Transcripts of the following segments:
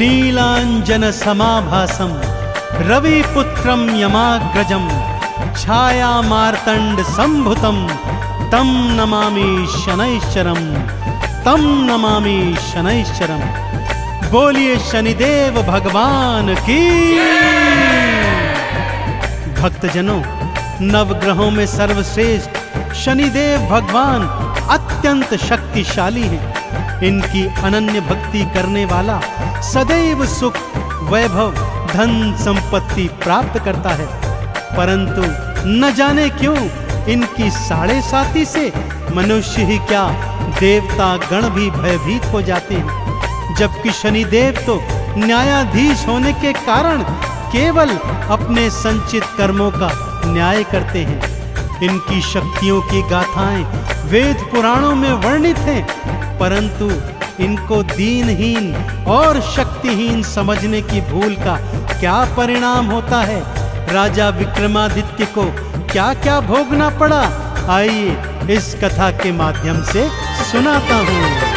नीलांजन समाभासम रविपुत्रम यमाग्रजम छाया मार्तंड संभुतम तम नमामि शनैश्चरम, तम नमामि शनैश्चरम। बोलिए शनिदेव भगवान की। भक्तजनों, नवग्रहों में सर्वश्रेष्ठ शनिदेव भगवान अत्यंत शक्तिशाली हैं। इनकी अनन्य भक्ति करने वाला सदैव सुख, वैभव, धन संपत्ति प्राप्त करता है। परंतु न जाने क्यों इनकी साढ़े साती से मनुष्य ही क्या देवता गण भी भयभीत हो जाते हैं। जबकि शनिदेव तो न्यायाधीश होने के कारण केवल अपने संचित कर्मों का न्याय करते हैं। इनकी शक्तियों की गाथाएं वेद पुराणों में वर्णित हैं, परंतु इनको दीनहीन और शक्तिहीन समझने की भूल का क्या परिणाम होता है, राजा विक्रमादित्य को क्या क्या भोगना पड़ा, आइए इस कथा के माध्यम से सुनाता हूँ।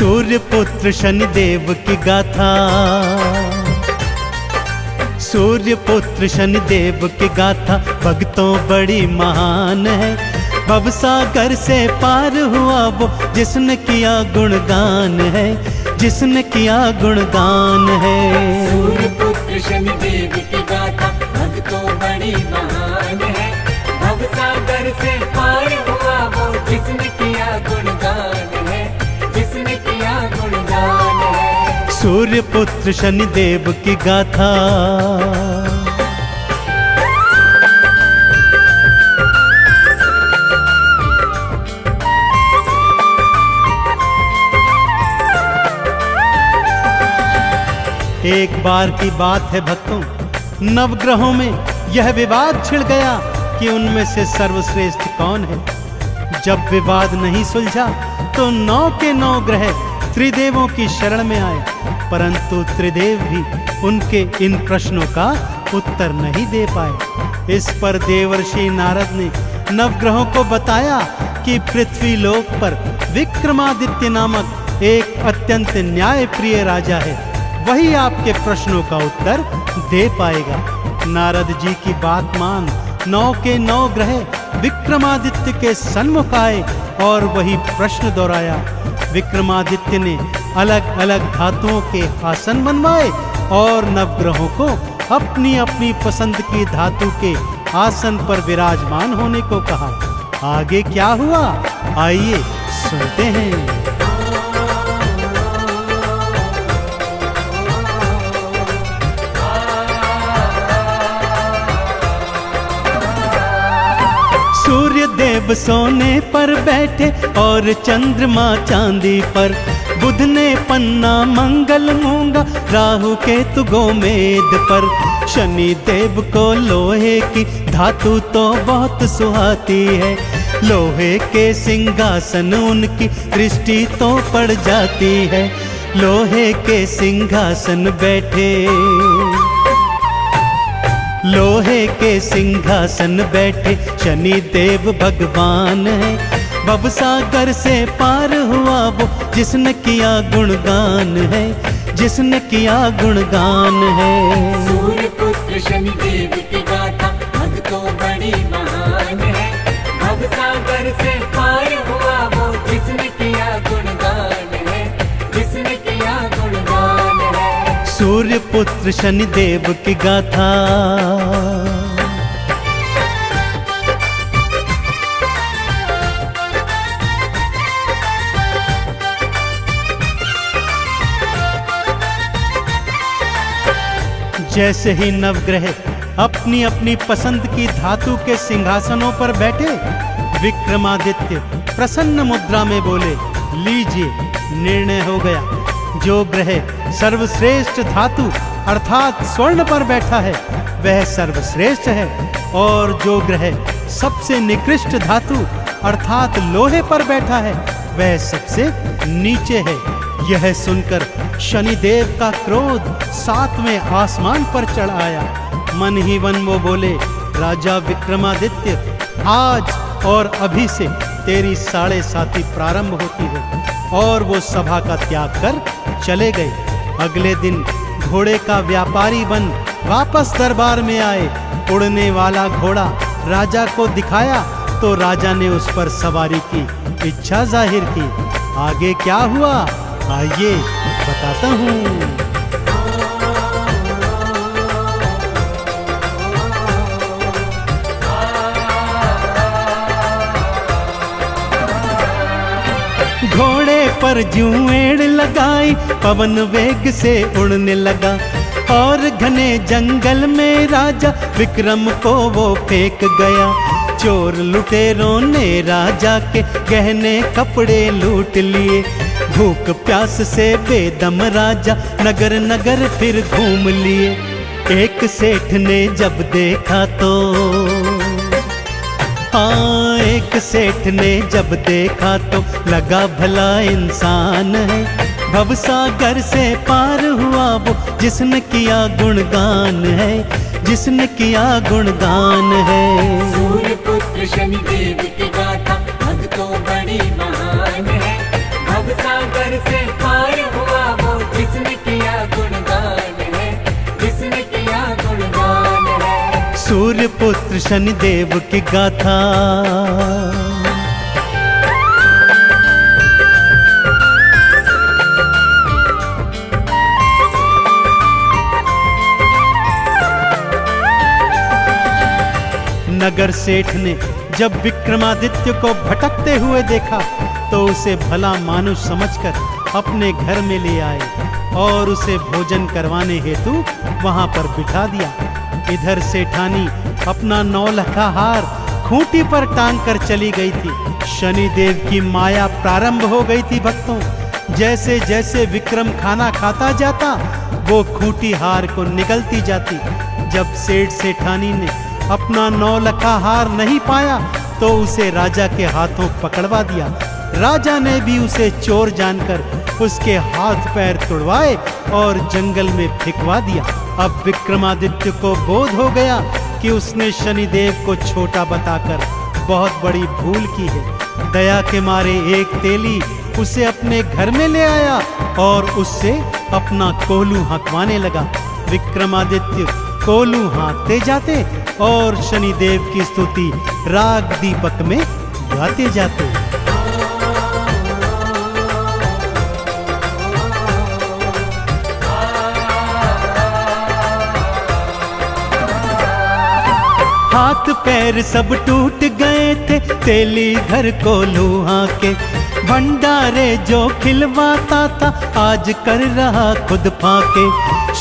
सूर्य पुत्र शनिदेव की गाथा, सूर्य पुत्र शनिदेव की गाथा भक्तों बड़ी महान है। भवसागर से पार हुआ वो जिसने किया गुणगान है, जिसने किया गुणगान है। सूर्य पुत्र शनिदेव की गाथा भक्तों बड़ी महान है। भवसागर से पार हुआ वो जिसने किया गुणगान है, जिसने किया गुणगान है। सूर्य पुत्र शनिदेव की गाथा। एक बार की बात है भक्तों, नवग्रहों में यह विवाद छिड़ गया कि उनमें से सर्वश्रेष्ठ कौन है। जब विवाद नहीं सुलझा तो 9 के 9 ग्रह त्रिदेवों की शरण में आए, परंतु त्रिदेव भी उनके इन प्रश्नों का उत्तर नहीं दे पाए। इस पर देवर्षि नारद ने नवग्रहों को बताया कि पृथ्वी लोक पर विक्रमादित्य नामक एक अत्यंत न्यायप्रिय राजा है, वही आपके प्रश्नों का उत्तर दे पाएगा। नारद जी की बात मान 9 के 9 ग्रह विक्रमादित्य के सन्मुख आए और वही प्रश्न दोहराया। विक्रमादित्य ने अलग अलग धातुओं के आसन बनवाए और नवग्रहों को अपनी अपनी पसंद की धातु के आसन पर विराजमान होने को कहा। आगे क्या हुआ, आइए सुनते हैं। सूर्य देव सोने पर बैठे और चंद्रमा चांदी पर, बुध ने पन्ना मंगल मूंगा, राहु केतु गोमेद पर। शनि देव को लोहे की धातु तो बहुत सुहाती है, लोहे के सिंहासन उनकी दृष्टि तो पड़ जाती है। लोहे के सिंहासन बैठे, लोहे के सिंहासन बैठे शनि देव भगवान है। भवसागर से पार हुआ वो जिसने किया गुणगान है, जिसने किया गुणगान है। सूर्य पुत्र शनिदेव की गाथा भक्तों बड़ी महान है। भवसागर से पार हुआ वो जिसने किया गुणगान है, जिसने किया गुणगान है। सूर्य पुत्र शनिदेव की गाथा। जैसे ही नवग्रह अपनी अपनी पसंद की धातु के सिंहासनों पर बैठे, विक्रमादित्य प्रसन्न मुद्रा में बोले, लीजिए निर्णय हो गया। जो ग्रह सर्वश्रेष्ठ धातु अर्थात स्वर्ण पर बैठा है वह सर्वश्रेष्ठ है, और जो ग्रह सबसे निकृष्ट धातु अर्थात लोहे पर बैठा है वह सबसे नीचे है। यह सुनकर शनिदेव का क्रोध 7वें आसमान पर चढ़ आया। मन ही मन वो बोले, राजा विक्रमादित्य, आज और अभी से तेरी 7.5 प्रारंभ होती है। और वो सभा का त्याग कर चले गए। अगले दिन घोड़े का व्यापारी बन वापस दरबार में आए। उड़ने वाला घोड़ा राजा को दिखाया तो राजा ने उस पर सवारी की इच्छा जाहिर की। आगे क्या हुआ, आइए बताता हूँ। घोड़े पर जुएड़ लगाई, पवन वेग से उड़ने लगा और घने जंगल में राजा विक्रम को वो फेंक गया। चोर लुटेरों ने राजा के गहने कपड़े लूट लिए। भूख प्यास से बेदम राजा नगर नगर फिर घूम लिए। एक सेठ ने जब देखा तो हाँ, एक सेठ ने जब देखा तो लगा भला इंसान है। भवसागर से पार हुआ वो जिसने किया गुणगान है, जिसने किया गुणगान है। सूर्य पुत्र शनिदेव की गाथा भक्तों बड़ी महान है। भवसागर से पार हुआ वो जिसने किया गुणगान है, जिसने किया गुणगान है। सूर्य पुत्र शनिदेव की गाथा। नगर सेठ ने जब विक्रमादित्य को भटकते हुए देखा तो उसे भला मानुष समझकर अपने घर में ले आए और उसे भोजन करवाने हेतु वहां पर बिठा दिया। इधर सेठानी अपना 9 लखा हार खूंटी पर टांग कर चली गई थी। शनिदेव की माया प्रारंभ हो गई थी भक्तों। जैसे जैसे विक्रम खाना खाता जाता वो खूंटी हार को निगलती जाती। जब सेठ सेठानी ने अपना 9 लखा हार नहीं पाया तो उसे राजा के हाथों पकड़वा दिया। राजा ने भी उसे चोर जानकर उसके हाथ पैर तुड़वाए और जंगल में फेंकवा दिया। अब विक्रमादित्य को बोध हो गया कि उसने शनिदेव को छोटा बताकर बहुत बड़ी भूल की है। दया के मारे एक तेली उसे अपने घर में ले आया और उससे अपना कोलू हाँकवाने लगा। विक्रमादित्य कोलू हाँकते जाते और शनिदेव की स्तुति राग दीपक में गाते जाते। हाथ पैर सब टूट गए थे तेली घर को लूहा के। भंडारे जो खिलवाता था आज कर रहा खुद फाके।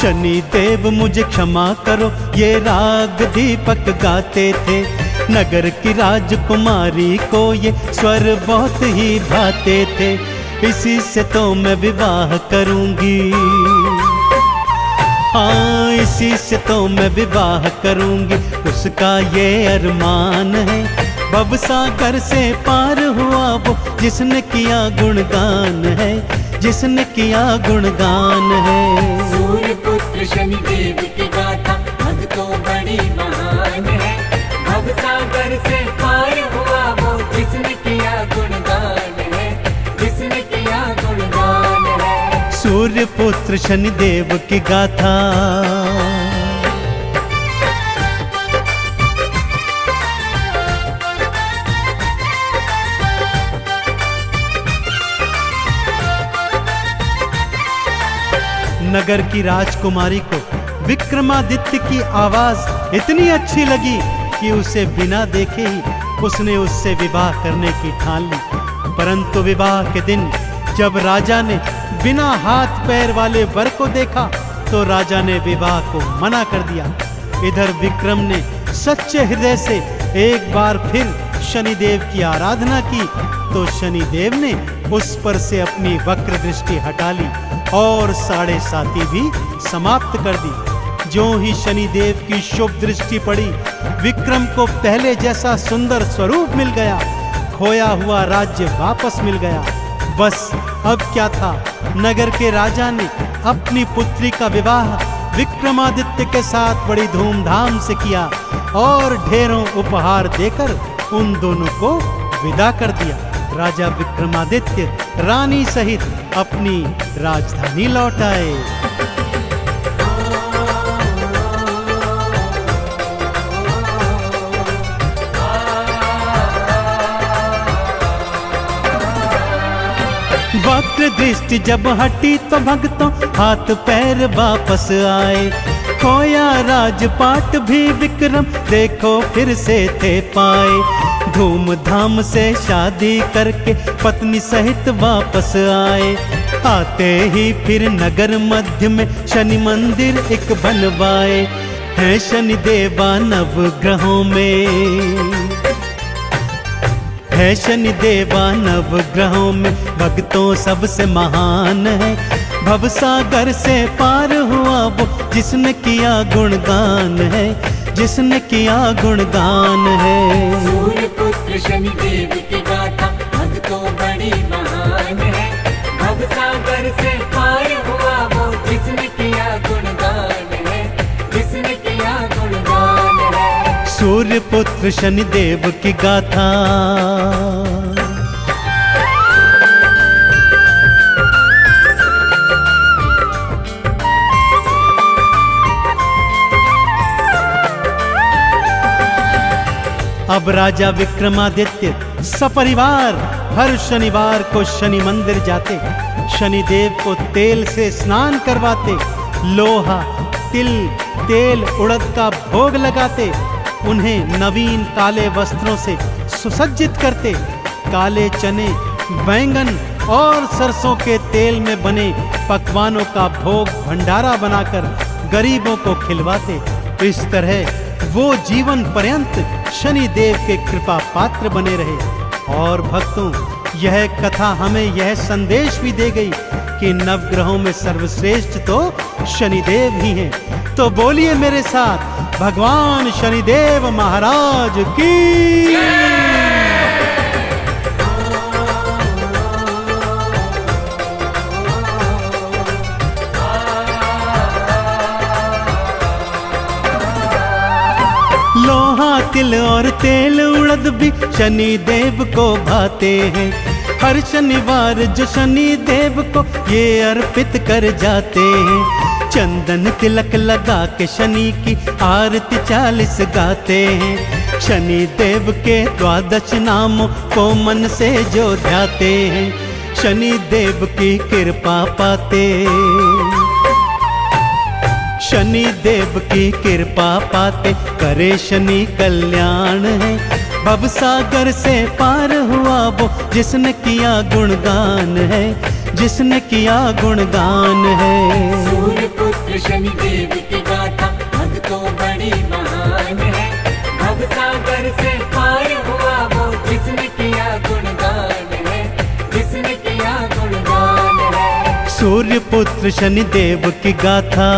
शनि देव मुझे क्षमा करो ये राग दीपक गाते थे। नगर की राजकुमारी को ये स्वर बहुत ही भाते थे। इसी से तो मैं विवाह करूंगी, हाँ इसी से तो मैं विवाह करूंगी। उसका ये अरमान है भवसागर से पार हुआ वो जिसने किया गुणगान है, जिसने किया गुणगान है। सूर्य पुत्र शनिदेव की गाथा भक्तों बड़ी महान है। भवसागर से पार हुआ वो जिसने किया गुणगान है, जिसने किया गुणगान है। सूर्य पुत्र शनिदेव की गाथा। नगर की राजकुमारी को विक्रमादित्य की आवाज इतनी अच्छी लगी कि उसे बिना देखे ही उसने उससे विवाह करने की ठान ली। परंतु विवाह के दिन जब राजा ने बिना हाथ पैर वाले वर को देखा तो राजा ने विवाह को मना कर दिया। इधर विक्रम ने सच्चे हृदय से एक बार फिर शनिदेव की आराधना की तो शनिदेव ने उस पर से अपनी वक्र दृष्टि हटा ली और 7.5 भी समाप्त कर दी। जो ही शनिदेव की शुभ दृष्टि पड़ी विक्रम को पहले जैसा सुंदर स्वरूप मिल गया। खोया हुआ राज्य वापस मिल गया। बस अब क्या था, नगर के राजा ने अपनी पुत्री का विवाह विक्रमादित्य के साथ बड़ी धूमधाम से किया और ढेरों उपहार देकर उन दोनों को विदा कर दिया। राजा विक्रमादित्य रानी सहित अपनी राजधानी लौट आए। वक्र दृष्टि जब हटी तो भक्तों हाथ पैर वापस आए। खोया राजपाट भी विक्रम देखो फिर से थे पाए। धूमधाम से शादी करके पत्नी सहित वापस आए। आते ही फिर नगर मध्य में शनि मंदिर एक बनवाए। है शनि देवा नवग्रहों में, है शनि देवा नवग्रहों में भक्तों सबसे महान है। भवसागर से पार हुआ वो जिसने किया गुणगान है, जिसने किया गुणगान है। सूर्य पुत्र शनि देव की गाथा भक्तों बड़ी महान है। भवसागर से पार हुआ वो जिसने किया गुणगान है, जिसने किया गुणगान है। सूर्य पुत्र शनि देव की गाथा। अब राजा विक्रमादित्य सपरिवार हर शनिवार को शनि मंदिर जाते, शनि देव को तेल से स्नान करवाते, लोहा तिल तेल उड़द का भोग लगाते, उन्हें नवीन काले वस्त्रों से सुसज्जित करते, काले चने बैंगन और सरसों के तेल में बने पकवानों का भोग भंडारा बनाकर गरीबों को खिलवाते। इस तरह वो जीवन पर्यंत शनि देव के कृपा पात्र बने रहे। और भक्तों, यह कथा हमें यह संदेश भी दे गई कि नवग्रहों में सर्वश्रेष्ठ तो शनिदेव ही हैं। तो बोलिए मेरे साथ, भगवान शनिदेव महाराज की। लोहा तिल और तेल उड़द भी शनि देव को भाते हैं। हर शनिवार जो शनि देव को ये अर्पित कर जाते हैं। चंदन तिलक लगा के शनि की आरती 40 गाते हैं। शनि देव के 12 नामों को मन से जो ध्याते हैं, शनि देव की कृपा पाते, शनि देव की कृपा पाते करे शनि कल्याण है। भवसागर से पार हुआ वो जिसने किया गुणगान है, जिसने किया गुणगान है। सूर्य पुत्र शनि देव की गाथा भक्तों बड़ी महान है। भवसागर से पार हुआ वो जिसने किया गुणगान है, जिसने किया गुणगान है। सूर्य पुत्र शनि देव की गाथा।